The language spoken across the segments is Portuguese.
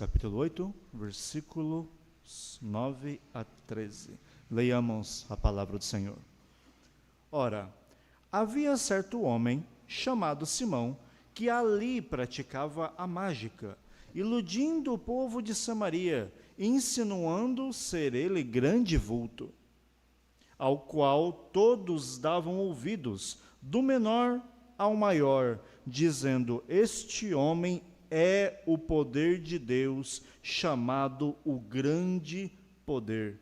capítulo 8, versículos 9 a 13. Leiamos a palavra do Senhor. Ora, havia certo homem, chamado Simão, que ali praticava a mágica, iludindo o povo de Samaria, insinuando ser ele grande vulto, ao qual todos davam ouvidos, do menor ao maior, dizendo: este homem é o poder de Deus, chamado o grande poder.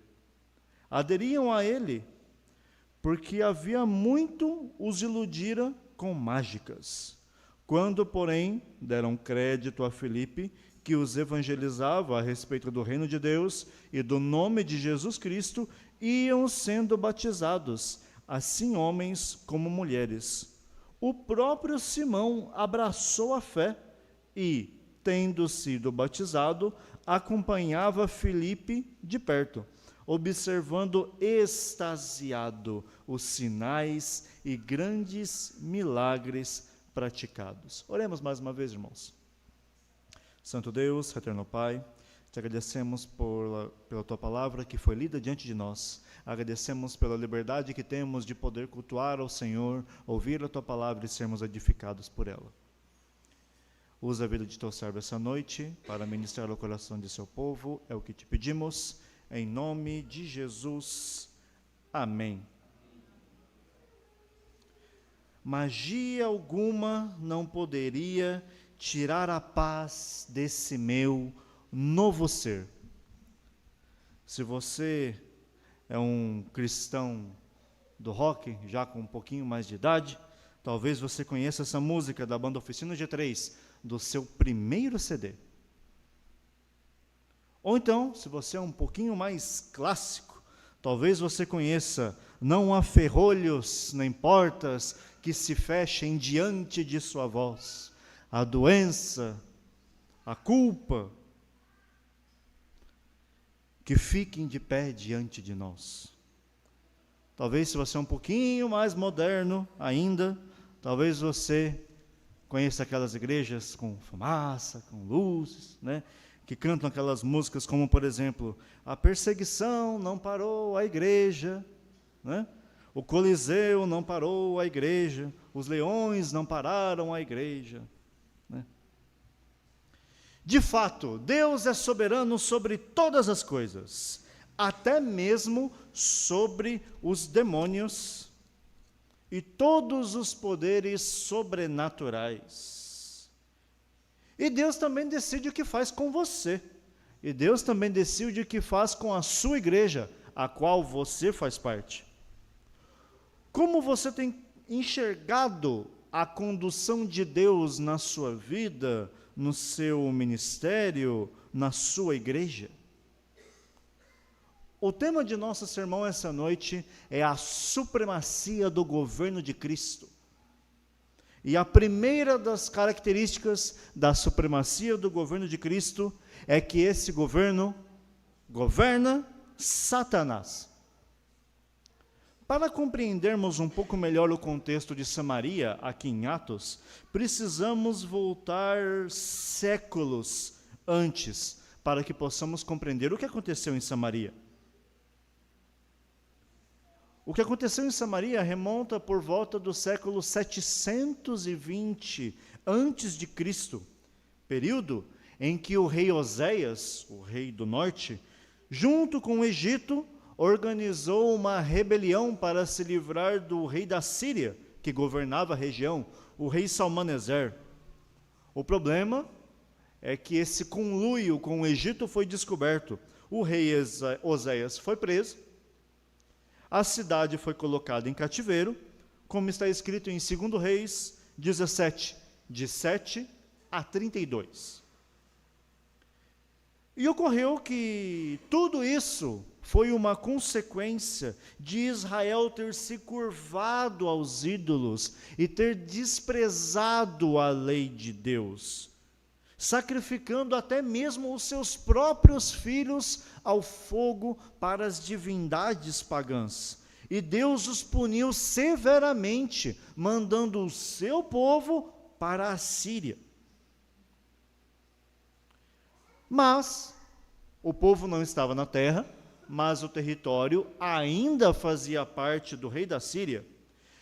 Aderiam a ele, porque havia muito os iludira com mágicas. Quando, porém, deram crédito a Filipe, que os evangelizava a respeito do reino de Deus e do nome de Jesus Cristo, iam sendo batizados, assim homens como mulheres. O próprio Simão abraçou a fé e, tendo sido batizado, acompanhava Filipe de perto, observando extasiado os sinais e grandes milagres praticados. Oremos mais uma vez, irmãos. Santo Deus, eterno Pai, te agradecemos pela tua palavra que foi lida diante de nós. Agradecemos pela liberdade que temos de poder cultuar ao Senhor, ouvir a tua palavra e sermos edificados por ela. Usa a vida de teu servo essa noite para ministrar ao coração de seu povo. É o que te pedimos, em nome de Jesus. Amém. Magia alguma não poderia tirar a paz desse meu novo ser. Se você é um cristão do rock, já com um pouquinho mais de idade, talvez você conheça essa música da banda Oficina G3, do seu primeiro CD. Ou então, se você é um pouquinho mais clássico, talvez você conheça: não há ferrolhos nem portas que se fechem diante de sua voz. A doença, a culpa, que fiquem de pé diante de nós. Talvez, se você é um pouquinho mais moderno ainda, talvez você conheça aquelas igrejas com fumaça, com luzes, né? Que cantam aquelas músicas como, por exemplo, a perseguição não parou a igreja, né? O Coliseu não parou a igreja, os leões não pararam a igreja, né? De fato, Deus é soberano sobre todas as coisas, até mesmo sobre os demônios e todos os poderes sobrenaturais. E Deus também decide o que faz com você. E Deus também decide o que faz com a sua igreja, a qual você faz parte. Como você tem enxergado a condução de Deus na sua vida, no seu ministério, na sua igreja? O tema de nosso sermão essa noite é a supremacia do governo de Cristo. E a primeira das características da supremacia do governo de Cristo é que esse governo governa Satanás. Para compreendermos um pouco melhor o contexto de Samaria, aqui em Atos, precisamos voltar séculos antes, para que possamos compreender o que aconteceu em Samaria. O que aconteceu em Samaria remonta por volta do século 720 antes de Cristo, período em que o rei Oséias, o rei do norte, junto com o Egito, organizou uma rebelião para se livrar do rei da Síria, que governava a região, o rei Salmaneser. O problema é que esse conluio com o Egito foi descoberto. O rei Oséias foi preso, a cidade foi colocada em cativeiro, como está escrito em 2 Reis 17, de 7 a 32. E ocorreu que tudo isso foi uma consequência de Israel ter se curvado aos ídolos e ter desprezado a lei de Deus, sacrificando até mesmo os seus próprios filhos ao fogo para as divindades pagãs. E Deus os puniu severamente, mandando o seu povo para a Síria. Mas o povo não estava na terra, mas o território ainda fazia parte do rei da Síria,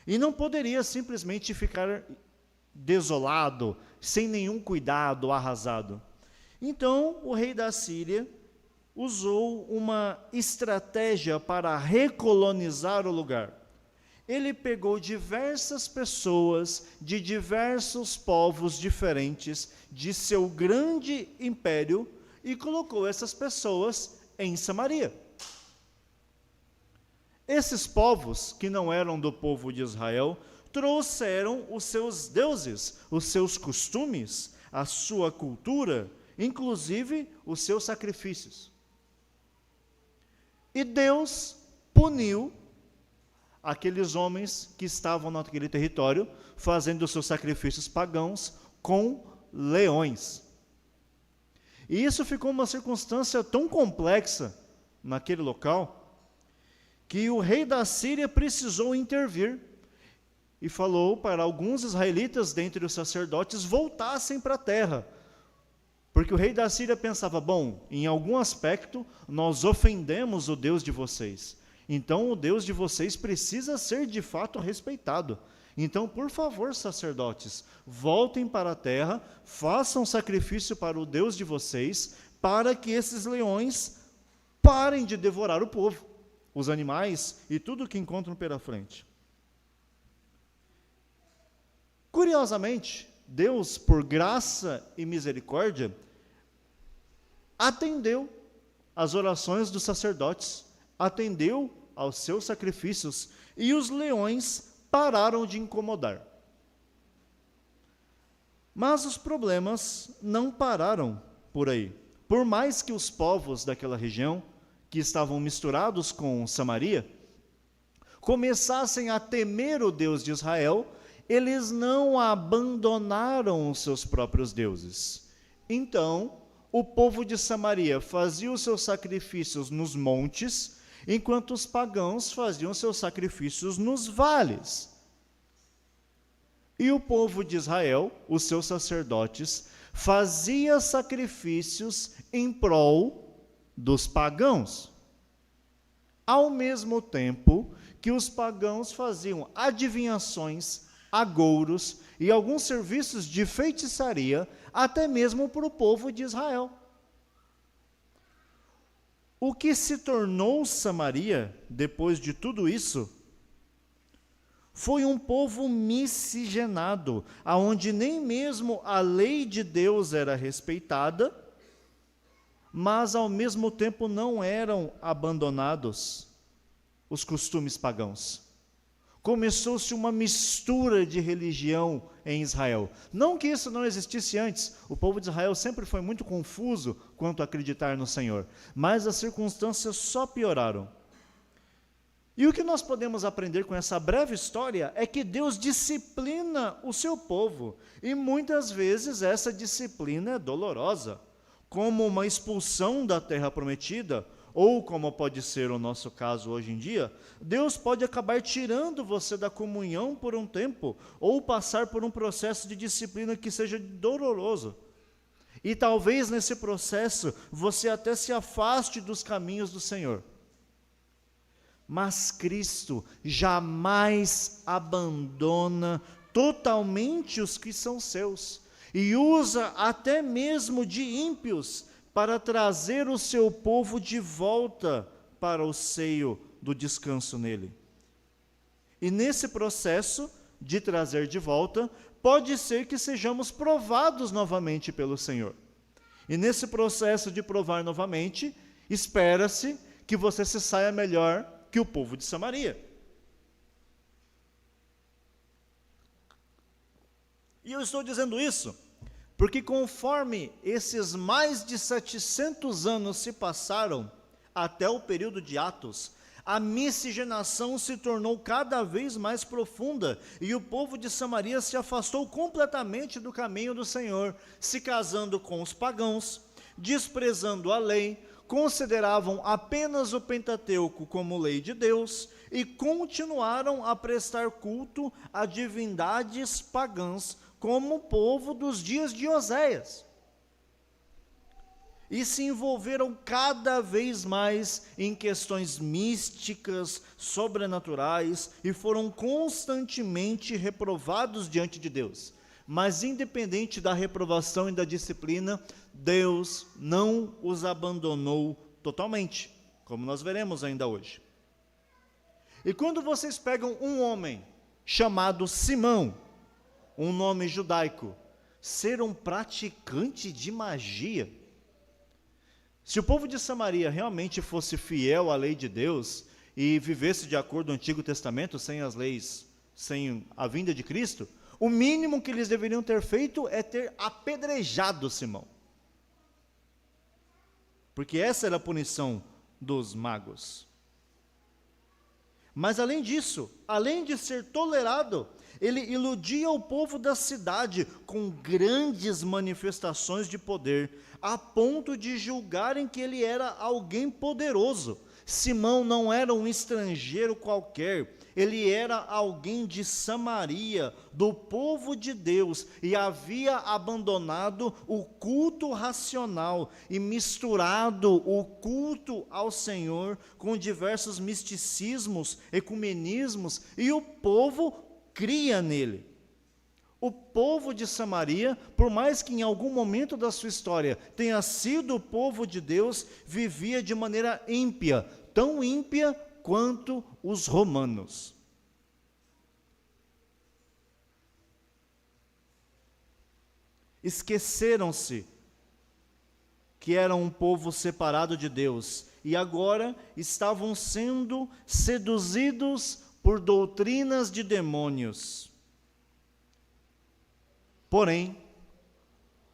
e não poderia simplesmente ficar desolado, sem nenhum cuidado, arrasado. Então, o rei da Síria usou uma estratégia para recolonizar o lugar. Ele pegou diversas pessoas de diversos povos diferentes de seu grande império e colocou essas pessoas em Samaria. Esses povos, que não eram do povo de Israel, trouxeram os seus deuses, os seus costumes, a sua cultura, inclusive os seus sacrifícios. E Deus puniu aqueles homens que estavam naquele território, fazendo os seus sacrifícios pagãos com leões. E isso ficou uma circunstância tão complexa naquele local, que o rei da Síria precisou intervir e falou para alguns israelitas dentre os sacerdotes voltassem para a terra, porque o rei da Síria pensava, bom, em algum aspecto nós ofendemos o Deus de vocês, então o Deus de vocês precisa ser de fato respeitado. Então, por favor, sacerdotes, voltem para a terra, façam sacrifício para o Deus de vocês, para que esses leões parem de devorar o povo, os animais e tudo o que encontram pela frente. Curiosamente, Deus, por graça e misericórdia, atendeu às orações dos sacerdotes, atendeu aos seus sacrifícios, e os leões pararam de incomodar. Mas os problemas não pararam por aí. Por mais que os povos daquela região, que estavam misturados com Samaria, começassem a temer o Deus de Israel, eles não abandonaram os seus próprios deuses. Então, o povo de Samaria fazia os seus sacrifícios nos montes, enquanto os pagãos faziam seus sacrifícios nos vales. E o povo de Israel, os seus sacerdotes, fazia sacrifícios em prol dos pagãos, ao mesmo tempo que os pagãos faziam adivinhações, agouros e alguns serviços de feitiçaria, até mesmo para o povo de Israel. O que se tornou Samaria, depois de tudo isso, foi um povo miscigenado, aonde nem mesmo a lei de Deus era respeitada, mas ao mesmo tempo não eram abandonados os costumes pagãos. Começou-se uma mistura de religião em Israel. Não que isso não existisse antes, o povo de Israel sempre foi muito confuso quanto a acreditar no Senhor, mas as circunstâncias só pioraram. E o que nós podemos aprender com essa breve história é que Deus disciplina o seu povo, e muitas vezes essa disciplina é dolorosa, como uma expulsão da terra prometida, ou como pode ser o nosso caso hoje em dia, Deus pode acabar tirando você da comunhão por um tempo, ou passar por um processo de disciplina que seja doloroso. E talvez nesse processo você até se afaste dos caminhos do Senhor. Mas Cristo jamais abandona totalmente os que são seus, e usa até mesmo de ímpios para trazer o seu povo de volta para o seio do descanso nele. E nesse processo de trazer de volta, pode ser que sejamos provados novamente pelo Senhor. E nesse processo de provar novamente, espera-se que você se saia melhor que o povo de Samaria. E eu estou dizendo isso porque conforme esses mais de 700 anos se passaram até o período de Atos, a miscigenação se tornou cada vez mais profunda e o povo de Samaria se afastou completamente do caminho do Senhor, se casando com os pagãos, desprezando a lei, consideravam apenas o Pentateuco como lei de Deus e continuaram a prestar culto a divindades pagãs, como o povo dos dias de Oséias. e se envolveram cada vez mais em questões místicas, sobrenaturais, e foram constantemente reprovados diante de Deus. Mas independente da reprovação e da disciplina, Deus não os abandonou totalmente, como nós veremos ainda hoje. E quando vocês pegam um homem chamado Simão, um nome judaico, ser um praticante de magia, se o povo de Samaria realmente fosse fiel à lei de Deus e vivesse de acordo com o Antigo Testamento, sem as leis, sem a vinda de Cristo, o mínimo que eles deveriam ter feito é ter apedrejado Simão. Porque essa era a punição dos magos. Mas além disso, além de ser tolerado, ele iludia o povo da cidade com grandes manifestações de poder, a ponto de julgarem que ele era alguém poderoso. Simão não era um estrangeiro qualquer, ele era alguém de Samaria, do povo de Deus, e havia abandonado o culto racional e misturado o culto ao Senhor com diversos misticismos, ecumenismos, e o povo cria nele. O povo de Samaria, por mais que em algum momento da sua história tenha sido o povo de Deus, vivia de maneira ímpia, tão ímpia quanto os romanos. Esqueceram-se que eram um povo separado de Deus e agora estavam sendo seduzidos por doutrinas de demônios. Porém,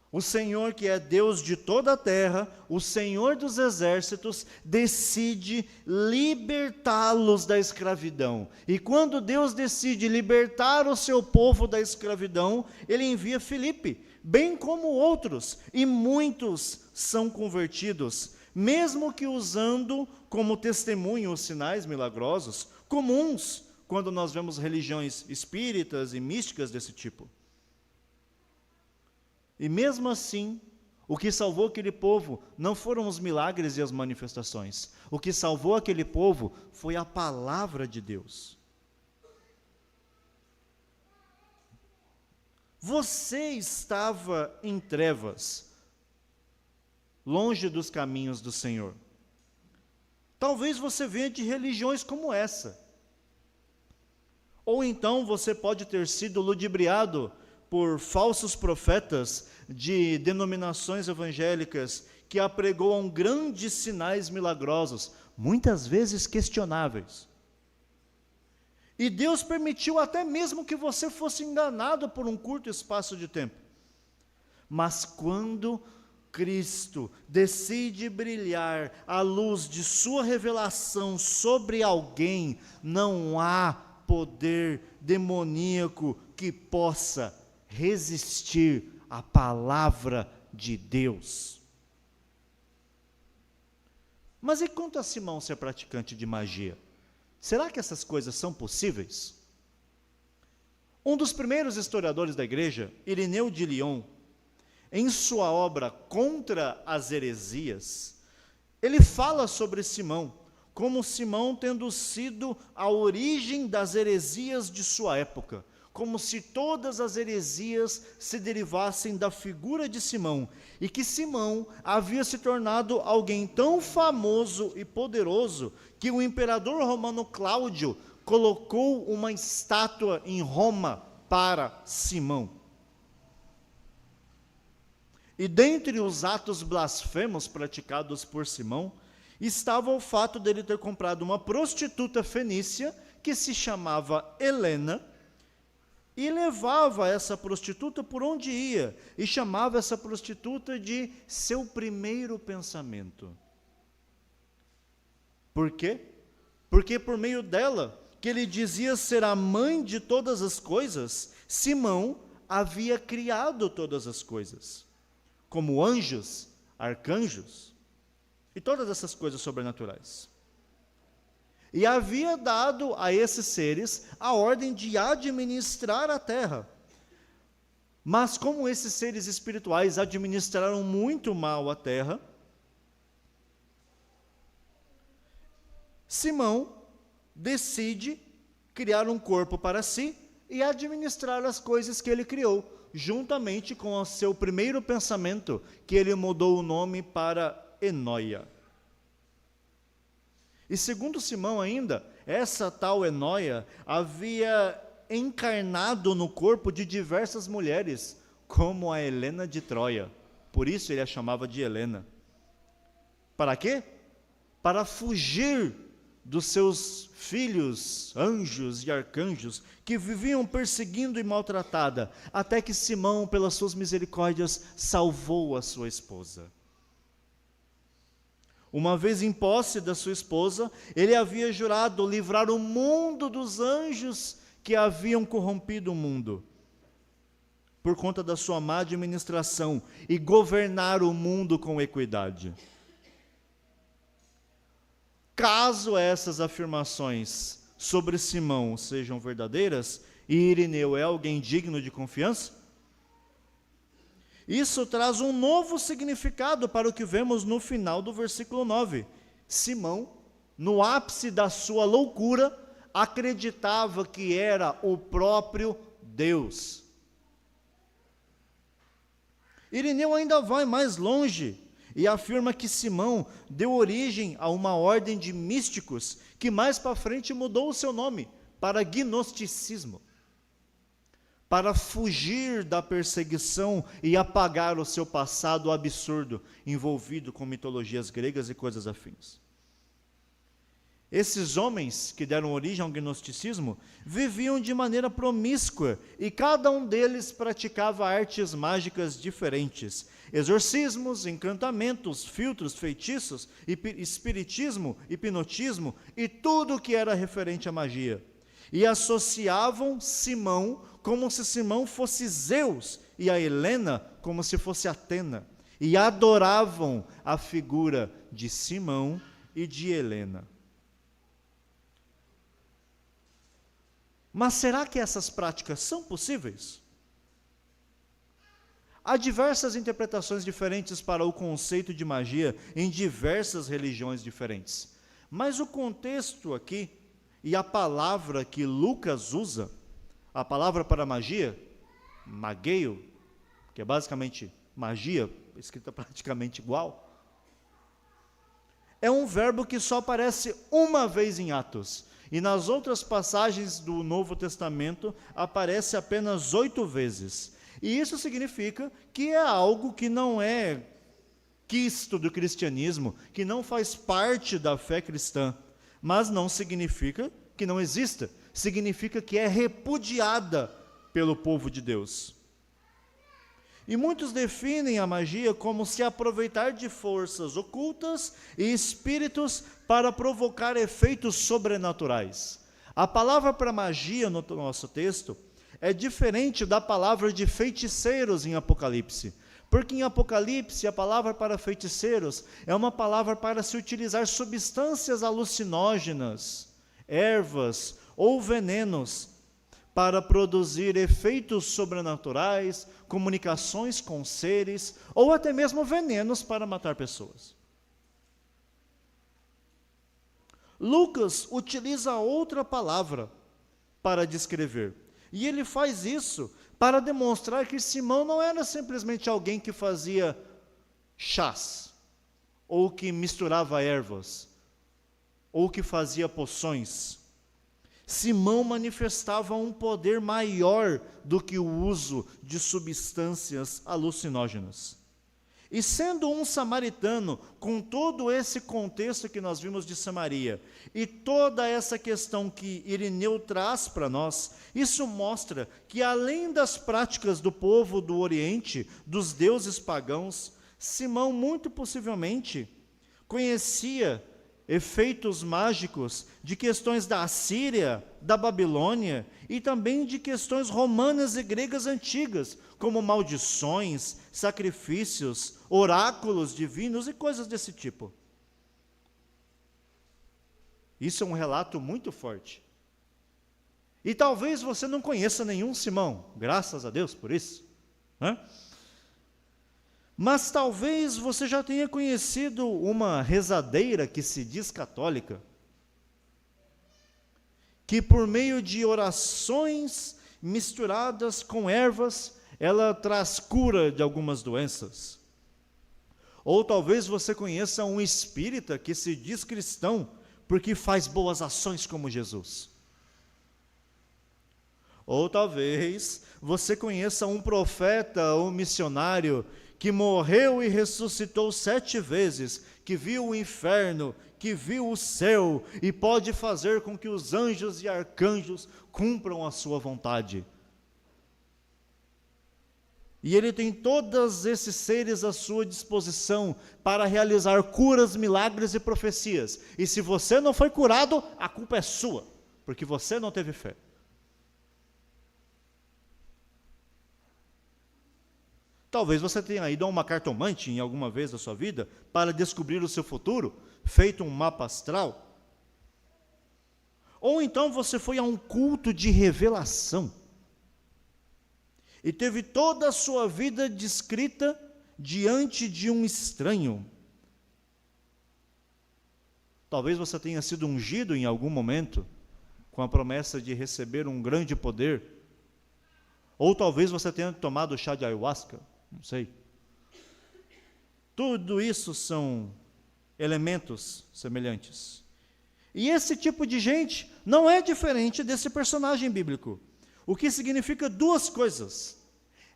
o Senhor, que é Deus de toda a terra, o Senhor dos exércitos, decide libertá-los da escravidão. E quando Deus decide libertar o seu povo da escravidão, Ele envia Filipe, bem como outros, e muitos são convertidos, mesmo que usando como testemunho os sinais milagrosos, comuns quando nós vemos religiões espíritas e místicas desse tipo. E mesmo assim, o que salvou aquele povo não foram os milagres e as manifestações. O que salvou aquele povo foi a palavra de Deus. Você estava em trevas, longe dos caminhos do Senhor. Talvez você venha de religiões como essa. Ou então você pode ter sido ludibriado por falsos profetas de denominações evangélicas que apregoam grandes sinais milagrosos, muitas vezes questionáveis. E Deus permitiu até mesmo que você fosse enganado por um curto espaço de tempo. Mas quando Cristo decide brilhar a luz de sua revelação sobre alguém, não há poder demoníaco que possa resistir à palavra de Deus. Mas e quanto a Simão ser praticante de magia? Será que essas coisas são possíveis? Um dos primeiros historiadores da igreja, Irineu de Lyon, em sua obra Contra as Heresias, ele fala sobre Simão, como Simão tendo sido a origem das heresias de sua época, como se todas as heresias se derivassem da figura de Simão, e que Simão havia se tornado alguém tão famoso e poderoso, que o imperador romano Cláudio colocou uma estátua em Roma para Simão. E dentre os atos blasfemos praticados por Simão, estava o fato dele ter comprado uma prostituta fenícia, que se chamava Helena, e levava essa prostituta por onde ia, e chamava essa prostituta de seu primeiro pensamento. Por quê? Porque por meio dela, que ele dizia ser a mãe de todas as coisas, Simão havia criado todas as coisas, como anjos, arcanjos, e todas essas coisas sobrenaturais. E havia dado a esses seres a ordem de administrar a terra. Mas como esses seres espirituais administraram muito mal a terra, Simão decide criar um corpo para si e administrar as coisas que ele criou, juntamente com o seu primeiro pensamento, que ele mudou o nome para Enóia. E segundo Simão ainda, essa tal Enóia havia encarnado no corpo de diversas mulheres, como a Helena de Troia. Por isso ele a chamava de Helena. Para quê? Para fugir dos seus filhos, anjos e arcanjos, que viviam perseguindo e maltratada, até que Simão, pelas suas misericórdias, salvou a sua esposa. Uma vez em posse da sua esposa, ele havia jurado livrar o mundo dos anjos que haviam corrompido o mundo, por conta da sua má administração, e governar o mundo com equidade. Caso essas afirmações sobre Simão sejam verdadeiras, e Irineu é alguém digno de confiança, isso traz um novo significado para o que vemos no final do versículo 9. Simão, no ápice da sua loucura, acreditava que era o próprio Deus. Irineu ainda vai mais longe e afirma que Simão deu origem a uma ordem de místicos que mais para frente mudou o seu nome para gnosticismo, para fugir da perseguição e apagar o seu passado absurdo envolvido com mitologias gregas e coisas afins. Esses homens que deram origem ao gnosticismo viviam de maneira promíscua e cada um deles praticava artes mágicas diferentes, exorcismos, encantamentos, filtros, feitiços, espiritismo, hipnotismo e tudo o que era referente à magia. E associavam Simão como se Simão fosse Zeus e a Helena como se fosse Atena, e adoravam a figura de Simão e de Helena. Mas será que essas práticas são possíveis? Há diversas interpretações diferentes para o conceito de magia em diversas religiões diferentes. Mas o contexto aqui, e a palavra que Lucas usa, a palavra para magia, mageio, que é basicamente magia, escrita praticamente igual, é um verbo que só aparece uma vez em Atos. E nas outras passagens do Novo Testamento aparece apenas 8 vezes. E isso significa que é algo que não é quisto do cristianismo, que não faz parte da fé cristã. Mas não significa que não exista. Significa que é repudiada pelo povo de Deus. E muitos definem a magia como se aproveitar de forças ocultas e espíritos para provocar efeitos sobrenaturais. A palavra para magia no nosso texto é diferente da palavra de feiticeiros em Apocalipse. Porque em Apocalipse a palavra para feiticeiros é uma palavra para se utilizar substâncias alucinógenas, ervas ou venenos, para produzir efeitos sobrenaturais, comunicações com seres, ou até mesmo venenos para matar pessoas. Lucas utiliza outra palavra para descrever, e ele faz isso para demonstrar que Simão não era simplesmente alguém que fazia chás, ou que misturava ervas, ou que fazia poções. Simão manifestava um poder maior do que o uso de substâncias alucinógenas. E sendo um samaritano, com todo esse contexto que nós vimos de Samaria, e toda essa questão que Irineu traz para nós, isso mostra que além das práticas do povo do Oriente, dos deuses pagãos, Simão muito possivelmente conhecia efeitos mágicos de questões da Assíria, da Babilônia e também de questões romanas e gregas antigas, como maldições, sacrifícios, oráculos divinos e coisas desse tipo. Isso é um relato muito forte. E talvez você não conheça nenhum Simão, graças a Deus por isso, né? Mas talvez você já tenha conhecido uma rezadeira que se diz católica, que por meio de orações misturadas com ervas, ela traz cura de algumas doenças. Ou talvez você conheça um espírita que se diz cristão porque faz boas ações como Jesus. Ou talvez você conheça um profeta ou missionário que morreu e ressuscitou 7 vezes, que viu o inferno, que viu o céu e pode fazer com que os anjos e arcanjos cumpram a sua vontade. E ele tem todos esses seres à sua disposição para realizar curas, milagres e profecias. E se você não foi curado, a culpa é sua, porque você não teve fé. Talvez você tenha ido a uma cartomante em alguma vez da sua vida para descobrir o seu futuro, feito um mapa astral. Ou então você foi a um culto de revelação e teve toda a sua vida descrita diante de um estranho. Talvez você tenha sido ungido em algum momento com a promessa de receber um grande poder. Ou talvez você tenha tomado chá de ayahuasca, não sei. Tudo isso são elementos semelhantes. E esse tipo de gente não é diferente desse personagem bíblico. O que significa 2 coisas.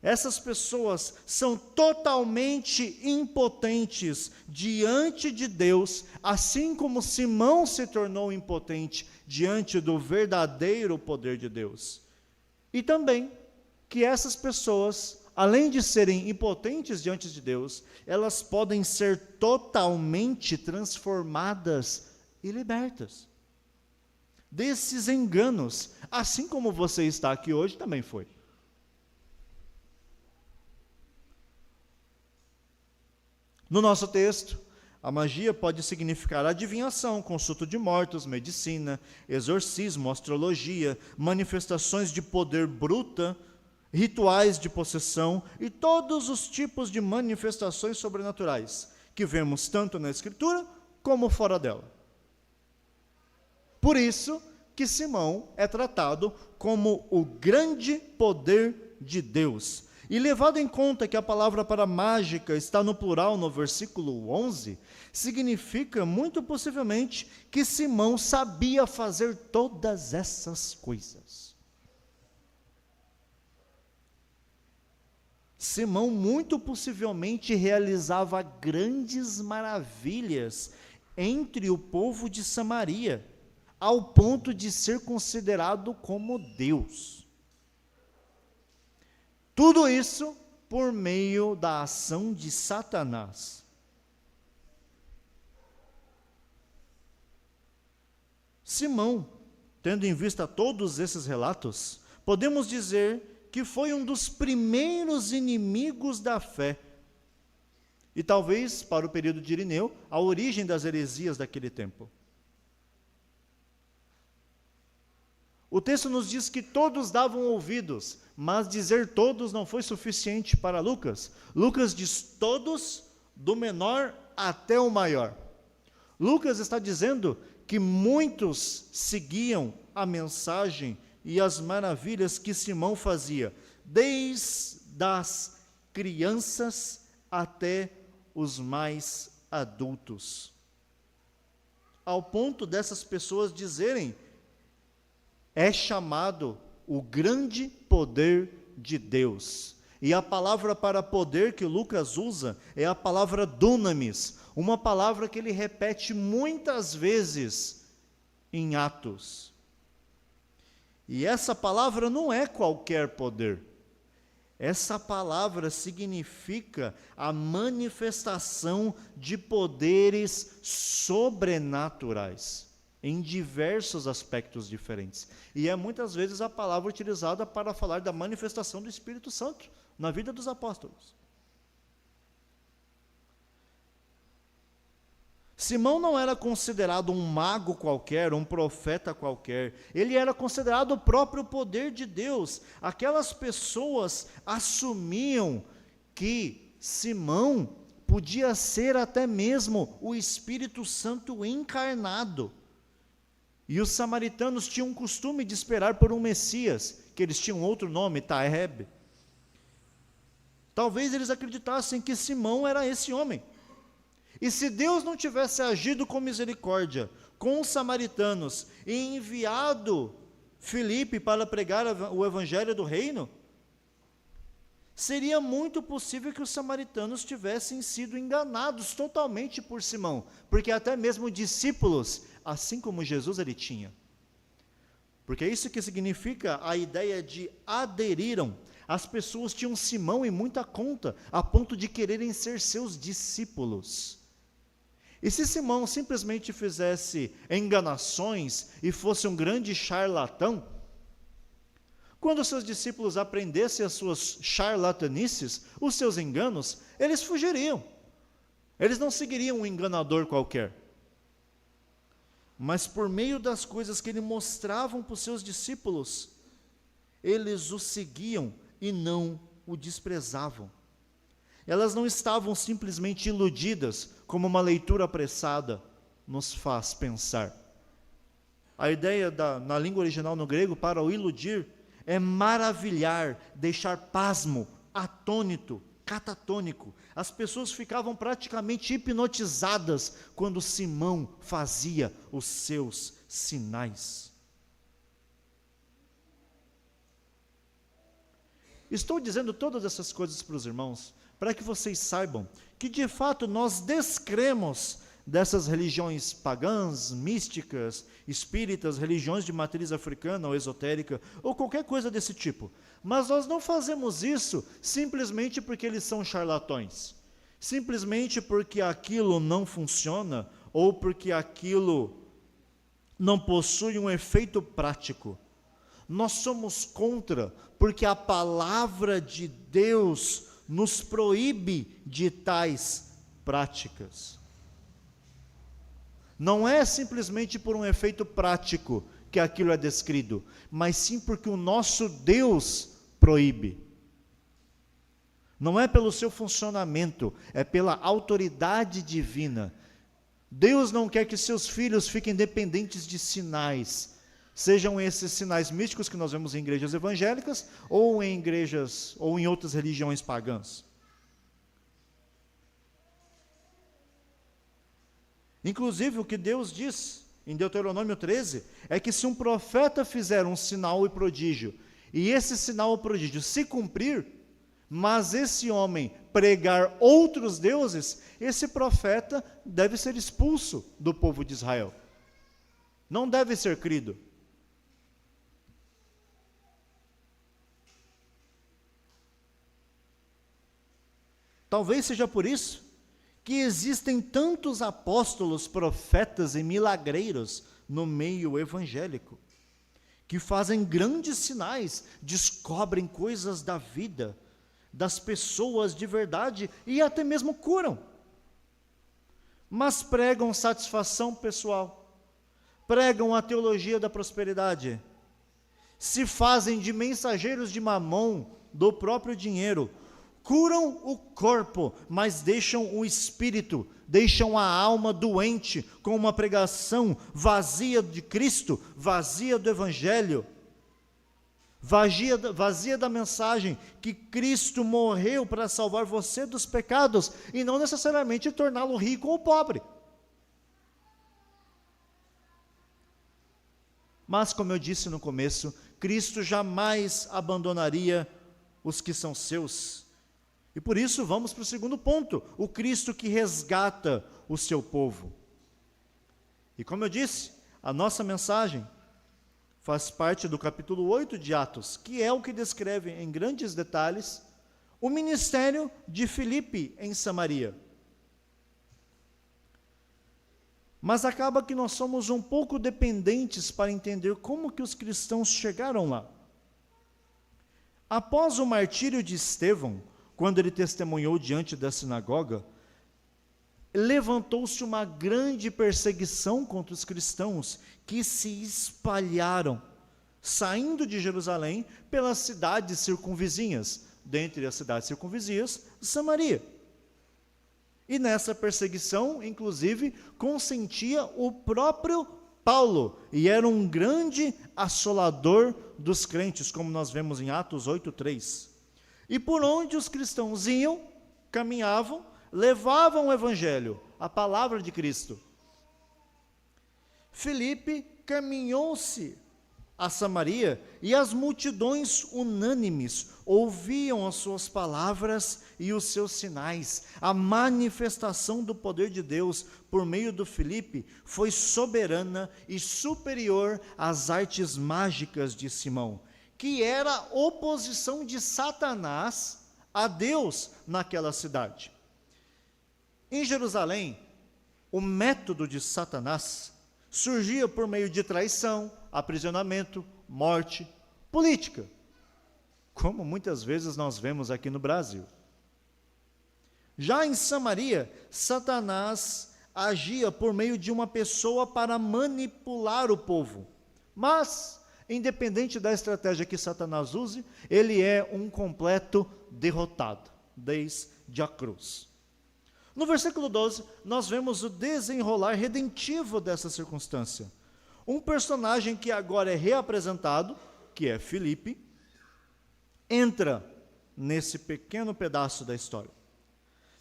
Essas pessoas são totalmente impotentes diante de Deus, assim como Simão se tornou impotente diante do verdadeiro poder de Deus. E também que essas pessoas, além de serem impotentes diante de Deus, elas podem ser totalmente transformadas e libertas desses enganos, assim como você está aqui hoje também foi. No nosso texto, a magia pode significar adivinhação, consulta de mortos, medicina, exorcismo, astrologia, manifestações de poder bruta, rituais de possessão e todos os tipos de manifestações sobrenaturais que vemos tanto na Escritura como fora dela. Por isso que Simão é tratado como o grande poder de Deus. E levado em conta que a palavra para mágica está no plural no versículo 11, significa muito possivelmente que Simão sabia fazer todas essas coisas. Simão muito possivelmente realizava grandes maravilhas entre o povo de Samaria, ao ponto de ser considerado como Deus. Tudo isso por meio da ação de Satanás. Simão, tendo em vista todos esses relatos, podemos dizer que foi um dos primeiros inimigos da fé. E talvez, para o período de Irineu, a origem das heresias daquele tempo. O texto nos diz que todos davam ouvidos, mas dizer todos não foi suficiente para Lucas. Lucas diz todos, do menor até o maior. Lucas está dizendo que muitos seguiam a mensagem e as maravilhas que Simão fazia, desde as crianças até os mais adultos. Ao ponto dessas pessoas dizerem: é chamado o grande poder de Deus. E a palavra para poder que Lucas usa é a palavra dunamis, uma palavra que ele repete muitas vezes em Atos. E essa palavra não é qualquer poder. Essa palavra significa a manifestação de poderes sobrenaturais, em diversos aspectos diferentes. E é muitas vezes a palavra utilizada para falar da manifestação do Espírito Santo na vida dos apóstolos. Simão não era considerado um mago qualquer, um profeta qualquer. Ele era considerado o próprio poder de Deus. Aquelas pessoas assumiam que Simão podia ser até mesmo o Espírito Santo encarnado. E os samaritanos tinham o costume de esperar por um Messias, que eles tinham outro nome, Taeb. Talvez eles acreditassem que Simão era esse homem. E se Deus não tivesse agido com misericórdia com os samaritanos e enviado Filipe para pregar o evangelho do reino, seria muito possível que os samaritanos tivessem sido enganados totalmente por Simão, porque até mesmo discípulos, assim como Jesus ele tinha. Porque é isso que significa a ideia de aderiram. As pessoas tinham Simão em muita conta, a ponto de quererem ser seus discípulos. E se Simão simplesmente fizesse enganações e fosse um grande charlatão, quando seus discípulos aprendessem as suas charlatanices, os seus enganos, eles fugiriam. Eles não seguiriam um enganador qualquer. Mas por meio das coisas que ele mostravam para os seus discípulos, eles o seguiam e não o desprezavam. Elas não estavam simplesmente iludidas, como uma leitura apressada nos faz pensar. A ideia na língua original no grego, para o iludir, é maravilhar, deixar pasmo, atônito, catatônico. As pessoas ficavam praticamente hipnotizadas quando Simão fazia os seus sinais. Estou dizendo todas essas coisas para os irmãos, para que vocês saibam que de fato nós descremos dessas religiões pagãs, místicas, espíritas, religiões de matriz africana ou esotérica, ou qualquer coisa desse tipo. Mas nós não fazemos isso simplesmente porque eles são charlatões, simplesmente porque aquilo não funciona, ou porque aquilo não possui um efeito prático. Nós somos contra, porque a palavra de Deus nos proíbe de tais práticas. Não é simplesmente por um efeito prático que aquilo é descrito, mas sim porque o nosso Deus proíbe. Não é pelo seu funcionamento, é pela autoridade divina. Deus não quer que seus filhos fiquem dependentes de sinais, sejam esses sinais místicos que nós vemos em igrejas evangélicas, ou em igrejas, ou em outras religiões pagãs. Inclusive, o que Deus diz em Deuteronômio 13, é que se um profeta fizer um sinal e prodígio, e esse sinal e prodígio se cumprir, mas esse homem pregar outros deuses, esse profeta deve ser expulso do povo de Israel. Não deve ser crido. Talvez seja por isso que existem tantos apóstolos, profetas e milagreiros no meio evangélico, que fazem grandes sinais, descobrem coisas da vida, das pessoas de verdade e até mesmo curam. Mas pregam satisfação pessoal, pregam a teologia da prosperidade, se fazem de mensageiros de Mamon, do próprio dinheiro, curam o corpo, mas deixam o espírito, deixam a alma doente, com uma pregação vazia de Cristo, vazia do Evangelho, vazia da mensagem que Cristo morreu para salvar você dos pecados, e não necessariamente torná-lo rico ou pobre. Mas, como eu disse no começo, Cristo jamais abandonaria os que são seus. E por isso vamos para o segundo ponto, o Cristo que resgata o seu povo. E como eu disse, a nossa mensagem faz parte do capítulo 8 de Atos, que é o que descreve em grandes detalhes o ministério de Filipe em Samaria. Mas acaba que nós somos um pouco dependentes para entender como que os cristãos chegaram lá. Após o martírio de Estevão, quando ele testemunhou diante da sinagoga, levantou-se uma grande perseguição contra os cristãos, que se espalharam, saindo de Jerusalém, pelas cidades circunvizinhas, dentre as cidades circunvizinhas, Samaria. E nessa perseguição, inclusive, consentia o próprio Paulo, e era um grande assolador dos crentes, como nós vemos em Atos 8:3. E por onde os cristãos iam, caminhavam, levavam o evangelho, a palavra de Cristo. Filipe caminhou-se a Samaria, e as multidões unânimes ouviam as suas palavras e os seus sinais. A manifestação do poder de Deus por meio do Filipe foi soberana e superior às artes mágicas de Simão, que era a oposição de Satanás a Deus naquela cidade. Em Jerusalém, o método de Satanás surgia por meio de traição, aprisionamento, morte, política, como muitas vezes nós vemos aqui no Brasil. Já em Samaria, Satanás agia por meio de uma pessoa para manipular o povo, mas, independente da estratégia que Satanás use, ele é um completo derrotado, desde a cruz. No versículo 12, nós vemos o desenrolar redentivo dessa circunstância. Um personagem que agora é reapresentado, que é Filipe, entra nesse pequeno pedaço da história.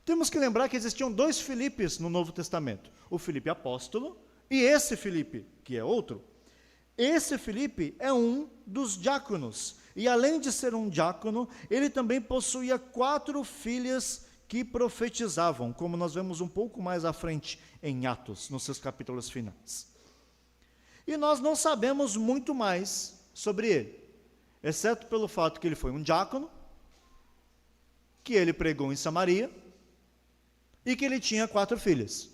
Temos que lembrar que existiam dois Filipes no Novo Testamento, o Filipe apóstolo e esse Filipe, que é outro. Esse Filipe é um dos diáconos, e além de ser um diácono, ele também possuía 4 filhas que profetizavam, como nós vemos um pouco mais à frente em Atos, nos seus capítulos finais. E nós não sabemos muito mais sobre ele, exceto pelo fato que ele foi um diácono, que ele pregou em Samaria, e que ele tinha 4 filhas.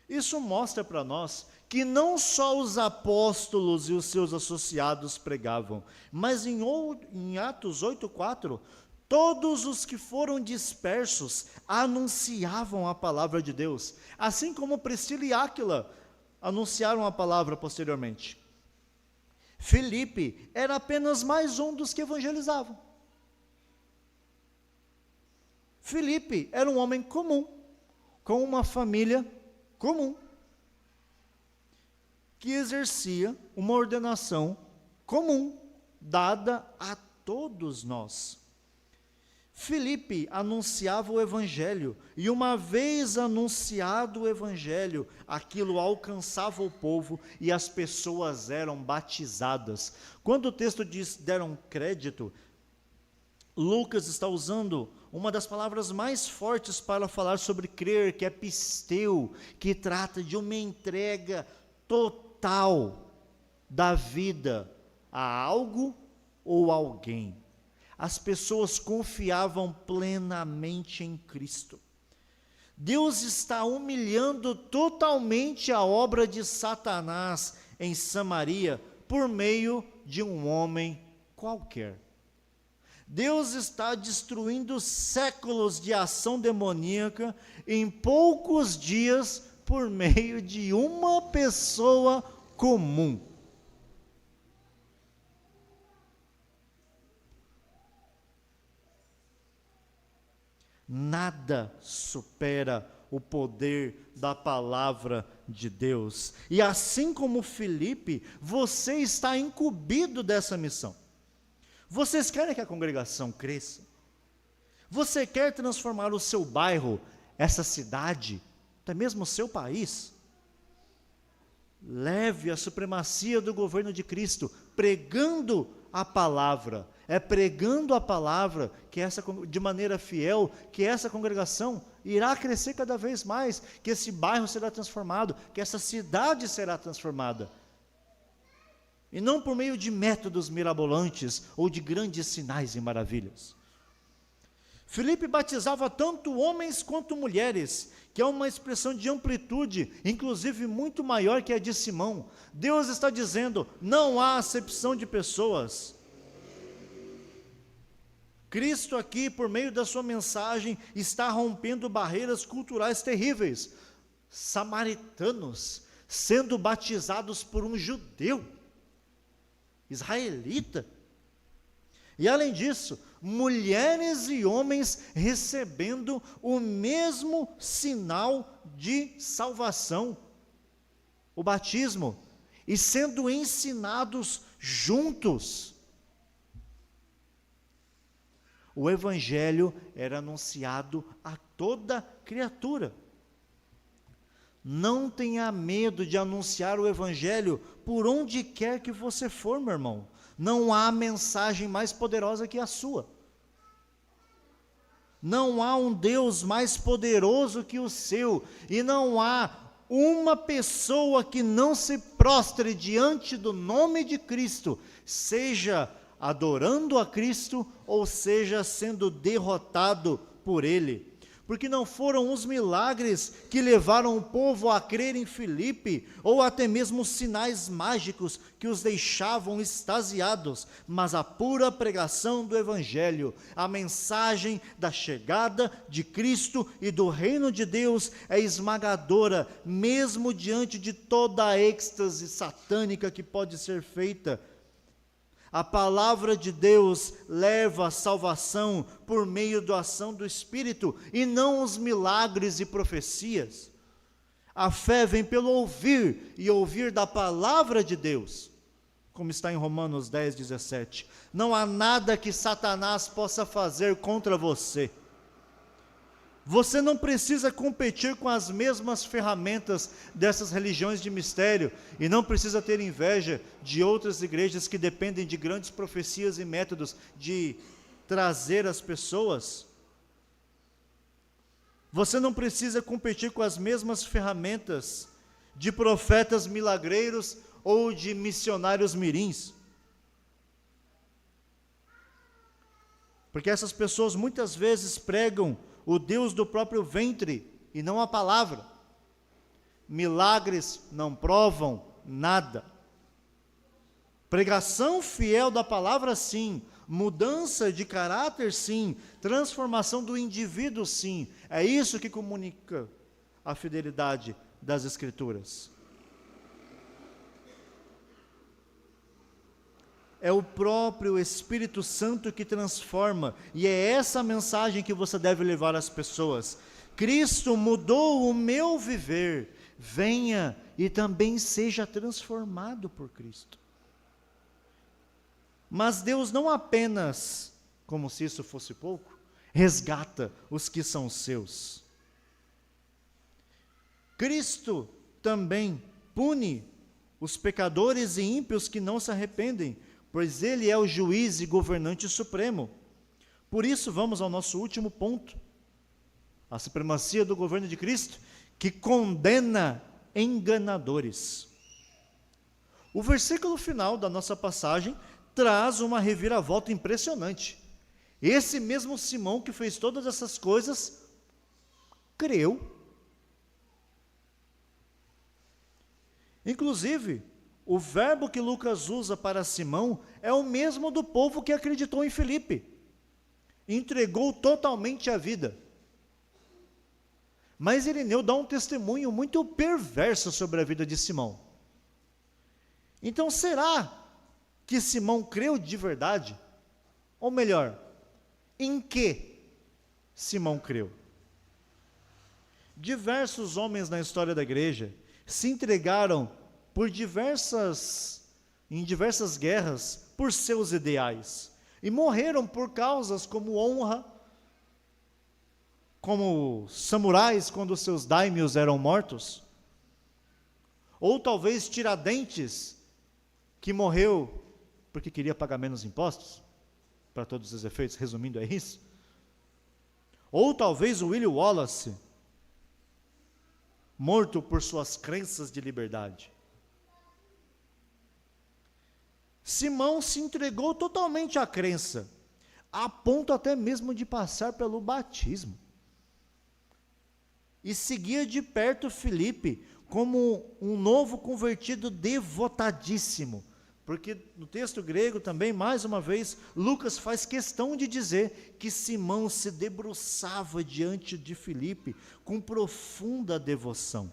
Isso mostra para nós que não só os apóstolos e os seus associados pregavam, mas em Atos 8:4, todos os que foram dispersos anunciavam a palavra de Deus, assim como Priscila e Áquila anunciaram a palavra posteriormente. Filipe era apenas mais um dos que evangelizavam. Filipe era um homem comum, com uma família comum, que exercia uma ordenação comum, dada a todos nós. Filipe anunciava o evangelho, e uma vez anunciado o evangelho, aquilo alcançava o povo e as pessoas eram batizadas. Quando o texto diz deram crédito, Lucas está usando uma das palavras mais fortes para falar sobre crer, que é pisteu, que trata de uma entrega total da vida a algo ou alguém. As pessoas confiavam plenamente em Cristo. Deus está humilhando totalmente a obra de Satanás em Samaria por meio de um homem qualquer. Deus está destruindo séculos de ação demoníaca em poucos dias por meio de uma pessoa comum. Nada supera o poder da palavra de Deus. E assim como Filipe, você está incumbido dessa missão. Vocês querem que a congregação cresça? Você quer transformar o seu bairro, essa cidade, até mesmo o seu país? Leve a supremacia do governo de Cristo, pregando a palavra. É pregando a palavra que de maneira fiel, que essa congregação irá crescer cada vez mais, que esse bairro será transformado, que essa cidade será transformada. E não por meio de métodos mirabolantes ou de grandes sinais e maravilhas. Filipe batizava tanto homens quanto mulheres, que é uma expressão de amplitude, inclusive muito maior que a de Simão. Deus está dizendo, não há acepção de pessoas. Cristo aqui, por meio da sua mensagem, está rompendo barreiras culturais terríveis. Samaritanos sendo batizados por um judeu, israelita. E além disso, mulheres e homens recebendo o mesmo sinal de salvação, o batismo, e sendo ensinados juntos. O evangelho era anunciado a toda criatura. Não tenha medo de anunciar o evangelho por onde quer que você for, meu irmão. Não há mensagem mais poderosa que a sua. Não há um Deus mais poderoso que o seu. E não há uma pessoa que não se prostre diante do nome de Cristo, seja adorando a Cristo, ou seja sendo derrotado por Ele. Porque não foram os milagres que levaram o povo a crer em Filipe, ou até mesmo os sinais mágicos que os deixavam extasiados, mas a pura pregação do Evangelho, a mensagem da chegada de Cristo e do reino de Deus é esmagadora, mesmo diante de toda a êxtase satânica que pode ser feita. A palavra de Deus leva a salvação por meio da ação do Espírito, e não os milagres e profecias. A fé vem pelo ouvir, e ouvir da palavra de Deus, como está em Romanos 10:17. Não há nada que Satanás possa fazer contra você. Você não precisa competir com as mesmas ferramentas dessas religiões de mistério, e não precisa ter inveja de outras igrejas que dependem de grandes profecias e métodos de trazer as pessoas. Você não precisa competir com as mesmas ferramentas de profetas milagreiros ou de missionários mirins. Porque essas pessoas muitas vezes pregam o Deus do próprio ventre, e não a palavra. Milagres não provam nada. Pregação fiel da palavra, sim. Mudança de caráter, sim. Transformação do indivíduo, sim. É isso que comunica a fidelidade das Escrituras. É o próprio Espírito Santo que transforma, e é essa mensagem que você deve levar às pessoas. Cristo mudou o meu viver, venha e também seja transformado por Cristo. Mas Deus não apenas, como se isso fosse pouco, resgata os que são seus. Cristo também pune os pecadores e ímpios que não se arrependem, pois Ele é o juiz e governante supremo. Por isso, vamos ao nosso último ponto, a supremacia do governo de Cristo, que condena enganadores. O versículo final da nossa passagem traz uma reviravolta impressionante. Esse mesmo Simão que fez todas essas coisas, creu. Inclusive, o verbo que Lucas usa para Simão é o mesmo do povo que acreditou em Filipe. Entregou totalmente a vida. Mas Irineu dá um testemunho muito perverso sobre a vida de Simão. Então, será que Simão creu de verdade? Ou melhor, em que Simão creu? Diversos homens na história da igreja se entregaram em diversas guerras por seus ideais, e morreram por causas como honra, como samurais quando seus daimyos eram mortos, ou talvez Tiradentes, que morreu porque queria pagar menos impostos, para todos os efeitos, resumindo é isso, ou talvez o William Wallace, morto por suas crenças de liberdade. Simão se entregou totalmente à crença, a ponto até mesmo de passar pelo batismo. E seguia de perto Filipe como um novo convertido devotadíssimo. Porque no texto grego também, mais uma vez, Lucas faz questão de dizer que Simão se debruçava diante de Filipe com profunda devoção.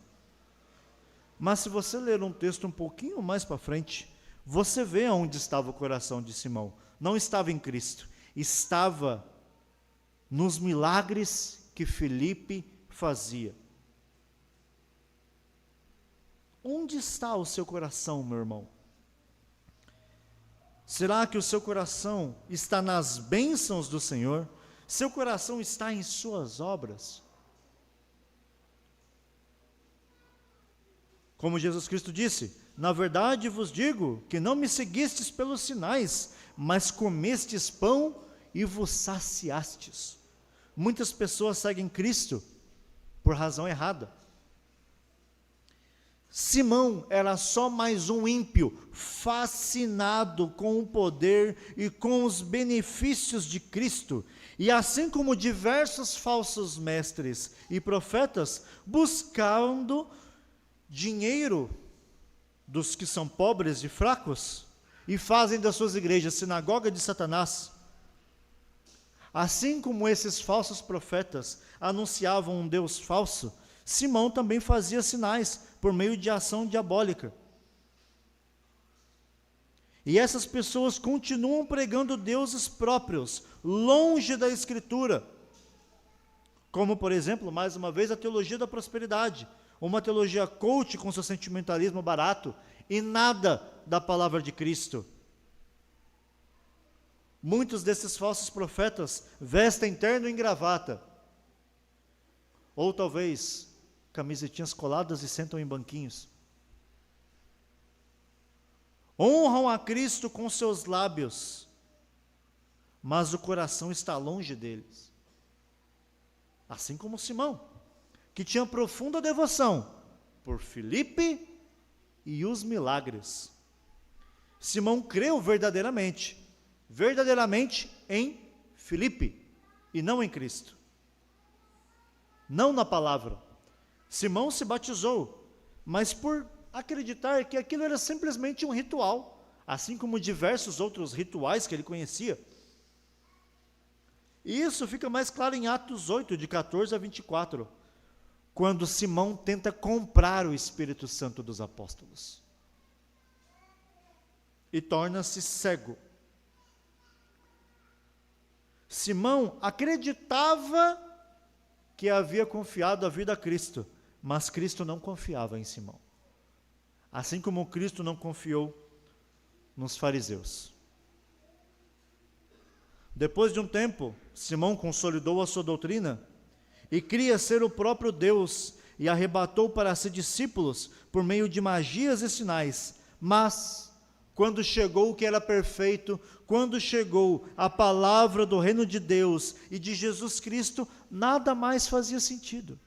Mas se você ler um texto um pouquinho mais para frente, você vê onde estava o coração de Simão. não estava em Cristo, estava nos milagres que Filipe fazia. Onde está o seu coração, meu irmão? Será que o seu coração está nas bênçãos do Senhor? Seu coração está em suas obras? Como Jesus Cristo disse: na verdade vos digo que não me seguistes pelos sinais, mas comestes pão e vos saciastes. Muitas pessoas seguem Cristo por razão errada. Simão era só mais um ímpio, fascinado com o poder e com os benefícios de Cristo. E assim como diversos falsos mestres e profetas, buscando dinheiro dos que são pobres e fracos, e fazem das suas igrejas sinagoga de Satanás. Assim como esses falsos profetas anunciavam um Deus falso, Simão também fazia sinais por meio de ação diabólica. E essas pessoas continuam pregando deuses próprios, longe da Escritura. Como, por exemplo, mais uma vez, a teologia da prosperidade, uma teologia coach com seu sentimentalismo barato e nada da palavra de Cristo. Muitos desses falsos profetas vestem terno e gravata, ou talvez camisetinhas coladas e sentam em banquinhos. Honram a Cristo com seus lábios, mas o coração está longe deles. Assim como Simão, que tinha profunda devoção por Filipe e os milagres. Simão creu verdadeiramente em Filipe e não em Cristo, não na palavra. Simão se batizou, mas por acreditar que aquilo era simplesmente um ritual, assim como diversos outros rituais que ele conhecia. E isso fica mais claro em Atos 8, de 14 a 24, quando Simão tenta comprar o Espírito Santo dos apóstolos e torna-se cego. Simão acreditava que havia confiado a vida a Cristo, mas Cristo não confiava em Simão. Assim como Cristo não confiou nos fariseus. Depois de um tempo, Simão consolidou a sua doutrina e cria ser o próprio Deus e arrebatou para si discípulos por meio de magias e sinais. Mas, quando chegou o que era perfeito, quando chegou a palavra do reino de Deus e de Jesus Cristo, nada mais fazia sentido.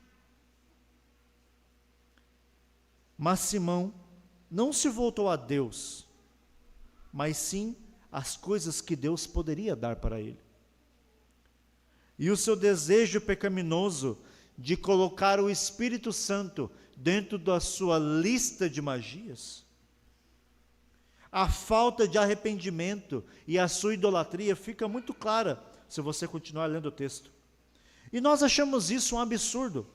Mas Simão não se voltou a Deus, mas sim às coisas que Deus poderia dar para ele. E o seu desejo pecaminoso de colocar o Espírito Santo dentro da sua lista de magias, a falta de arrependimento e a sua idolatria fica muito clara se você continuar lendo o texto. E nós achamos isso um absurdo.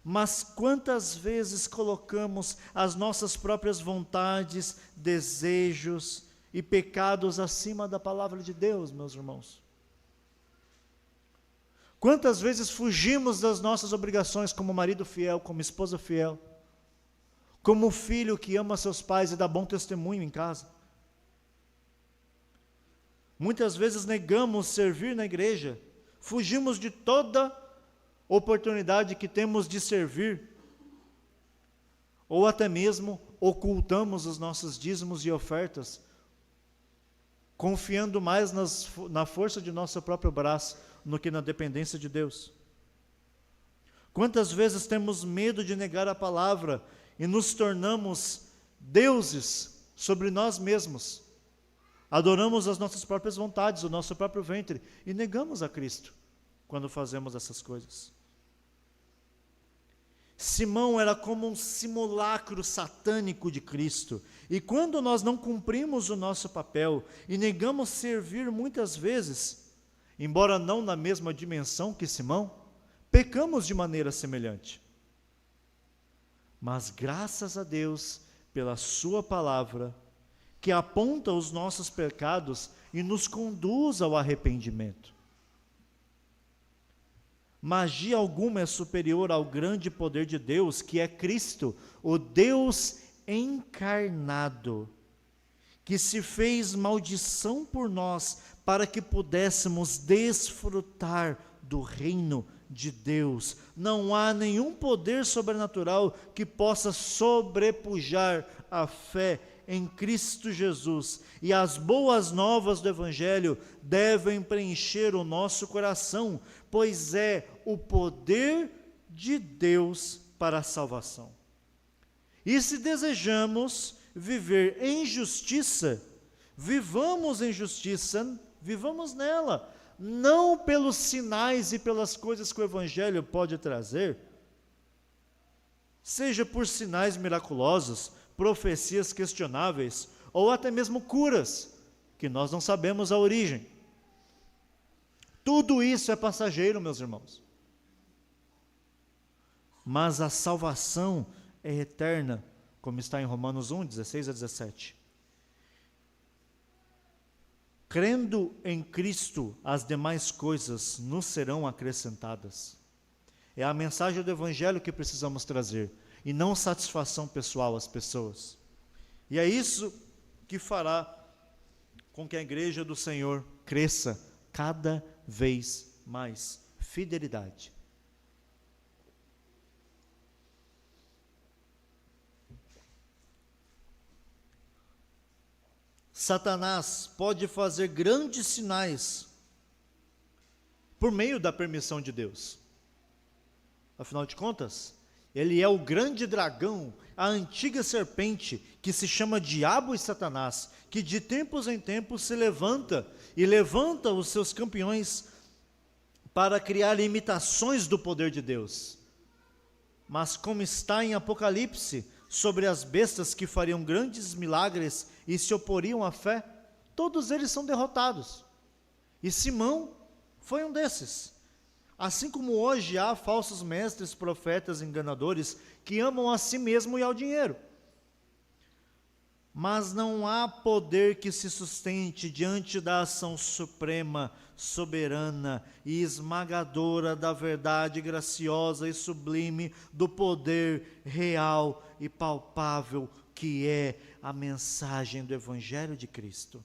Mas quantas vezes colocamos as nossas próprias vontades, desejos e pecados acima da palavra de Deus, meus irmãos? Quantas vezes fugimos das nossas obrigações como marido fiel, como esposa fiel, como filho que ama seus pais e dá bom testemunho em casa? Muitas vezes negamos servir na igreja, fugimos de toda oportunidade que temos de servir, ou até mesmo ocultamos os nossos dízimos e ofertas, confiando mais na força de nosso próprio braço do que na dependência de Deus. Quantas vezes temos medo de negar a palavra e nos tornamos deuses sobre nós mesmos, adoramos as nossas próprias vontades, o nosso próprio ventre, e negamos a Cristo quando fazemos essas coisas. Simão era como um simulacro satânico de Cristo, e quando nós não cumprimos o nosso papel e negamos servir muitas vezes, embora não na mesma dimensão que Simão, pecamos de maneira semelhante. Mas graças a Deus, pela sua palavra, que aponta os nossos pecados e nos conduz ao arrependimento. Magia alguma é superior ao grande poder de Deus, que é Cristo, o Deus encarnado, que se fez maldição por nós, para que pudéssemos desfrutar do reino de Deus. Não há nenhum poder sobrenatural que possa sobrepujar a fé em Cristo Jesus. E as boas novas do Evangelho devem preencher o nosso coração, pois é o poder de Deus para a salvação. E se desejamos viver em justiça, vivamos em justiça, vivamos nela, não pelos sinais e pelas coisas que o Evangelho pode trazer, seja por sinais miraculosos, profecias questionáveis, ou até mesmo curas, que nós não sabemos a origem. Tudo isso é passageiro, meus irmãos. Mas a salvação é eterna, como está em Romanos 1, 16 a 17. Crendo em Cristo, as demais coisas nos serão acrescentadas. É a mensagem do Evangelho que precisamos trazer, e não satisfação pessoal às pessoas. E é isso que fará com que a igreja do Senhor cresça cada vez mais. Fidelidade. Satanás pode fazer grandes sinais por meio da permissão de Deus. Afinal de contas, ele é o grande dragão, a antiga serpente, que se chama Diabo e Satanás, que de tempos em tempos se levanta e levanta os seus campeões para criar imitações do poder de Deus. Mas como está em Apocalipse, sobre as bestas que fariam grandes milagres e se oporiam à fé, todos eles são derrotados. E Simão foi um desses. Assim como hoje há falsos mestres, profetas, enganadores, que amam a si mesmo e ao dinheiro. Mas não há poder que se sustente diante da ação suprema, soberana e esmagadora da verdade graciosa e sublime do poder real e palpável que é a mensagem do Evangelho de Cristo.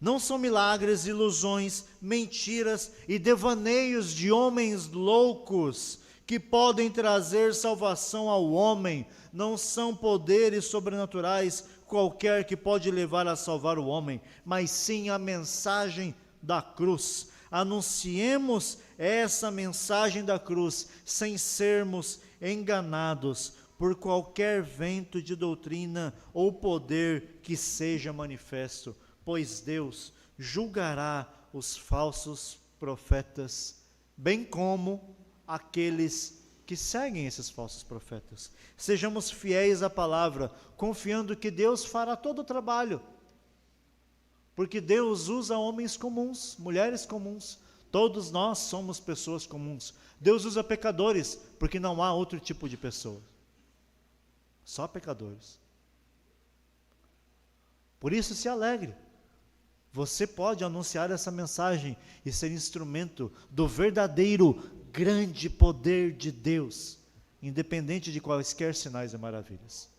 Não são milagres, ilusões, mentiras e devaneios de homens loucos que podem trazer salvação ao homem. Não são poderes sobrenaturais qualquer que pode levar a salvar o homem, mas sim a mensagem da cruz. Anunciemos essa mensagem da cruz sem sermos enganados por qualquer vento de doutrina ou poder que seja manifesto, pois Deus julgará os falsos profetas, bem como aqueles que seguem esses falsos profetas. Sejamos fiéis à palavra, confiando que Deus fará todo o trabalho, porque Deus usa homens comuns, mulheres comuns, todos nós somos pessoas comuns. Deus usa pecadores, porque não há outro tipo de pessoa, só pecadores. Por isso se alegre, você pode anunciar essa mensagem e ser instrumento do verdadeiro grande poder de Deus, independente de quaisquer sinais e maravilhas.